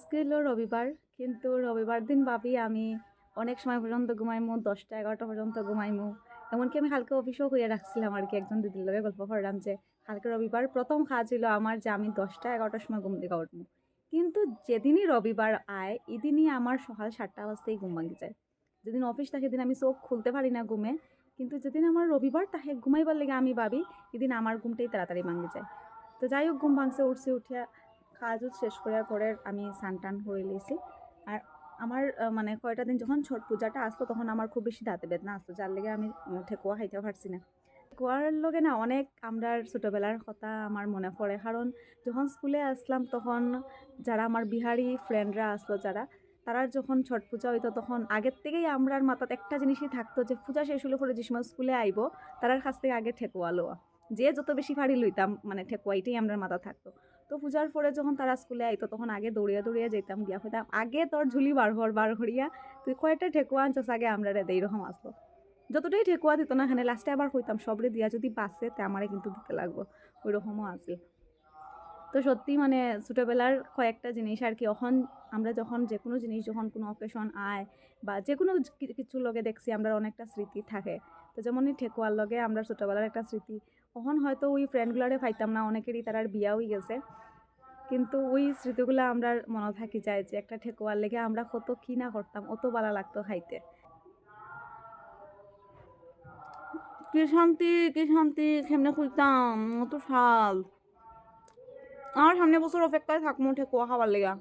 আজকে হলো রবিবার, কিন্তু রবিবার দিন ভাবি আমি অনেক সময় পর্যন্ত ঘুমাইমু, 10টা 11টা পর্যন্ত ঘুমাইমু। এমনকি আমি কালকে অফিসেও হয়ে রাখছিলাম আর কি, একজন দিদির লগে গল্প করলাম যে কালকে রবিবার প্রথম কাজ ছিল আমার যে আমি 10টা 11টার সময় ঘুম থেকে উঠবো। কিন্তু যেদিনই রবিবার আয় এদিনই আমার সকাল 7টা বাজতেই ঘুম ভাঙি যায়। যেদিন অফিস থাকে সেদিন আমি চোখ খুলতে পারি না ঘুমে, কিন্তু যেদিন আমার রবিবার তাহে ঘুমাইবার লেগে আমি ভাবি এদিন আমার ঘুমটাই তাড়াতাড়ি ভাঙি যায়। তো যাই হোক, ঘুম ভাঙছে, উঠছি, উঠিয়া কাজও শেষ করার পরে আমি স্নান টান করে লিয়েছি। আর আমার মানে কয়টা দিন যখন ছট পূজাটা আসতো তখন আমার খুব বেশি দাঁতে বেদনা আসতো, যার লেগে আমি ঠেকুয়া খাইতেও পারছি না। ঠেকুয়ার লগে না অনেক আমরার ছোটোবেলার কথা আমার মনে পড়ে, কারণ যখন স্কুলে আসলাম তখন যারা আমার বিহারি ফ্রেন্ডরা আসলো যারা, তারা যখন ছট পূজা হইতো তখন আগের থেকেই আমরার মাথাতে একটা জিনিসই থাকতো যে পূজা শেষ হলে পরে যে সময় স্কুলে আইব তারার কাছ থেকে আগে ঠেকুয়া লওয়া, যে যত বেশি ফাড়ি লইতাম মানে ঠেকুয়া, এটাই আমরার মাথা থাকতো। তো পূজার পরে যখন তারা স্কুলে আইতো তখন আগে দৌড়িয়া দৌড়িয়া যেতাম, গিয়া হইতাম আগে তোর ঝুলি বার করিয়া তুই কয়টা ঠেকুয়া আনছস আগে আমরা রে দেই, এরকম আসলো। যতটাই ঠেকুয়া দিত না এখানে লাস্টে আবার হইতাম সবরে দিয়া যদি বাঁচে তে আমারে কিন্তু দিতে লাগবো, ওই রকমও আছে। তো সত্যি মানে ছোটোবেলার কয়েকটা জিনিস আর কি, এখন আমরা যখন যে কোনো জিনিস যখন কোনো অকেশন আয় বা যে কোনো কিছুর লগে দেখছি আমরা অনেকটা স্মৃতি থাকে। তো যেমনই ঠেকুয়ার লগে আমরা ছোটোবেলার একটা স্মৃতি, তখন হয়তো ওই ফ্রেন্ডগুলারে পাইতাম না, অনেকেরই তারার বিয়া হয়ে গেছে, কিন্তু ওই স্মৃতিগুলো আমরা মনে থাকি যায় যে একটা ঠেকুয়ার লেগে আমরা কত কি না করতাম, অত ভালো লাগতো খাইতে। কি শান্তি, কি শান্তি, কেমনে খুঁজতাম অত শাল। আমার সামনে বছর অপেক্ষায় থাকবো ঠেকুয়া খাবার লেগা।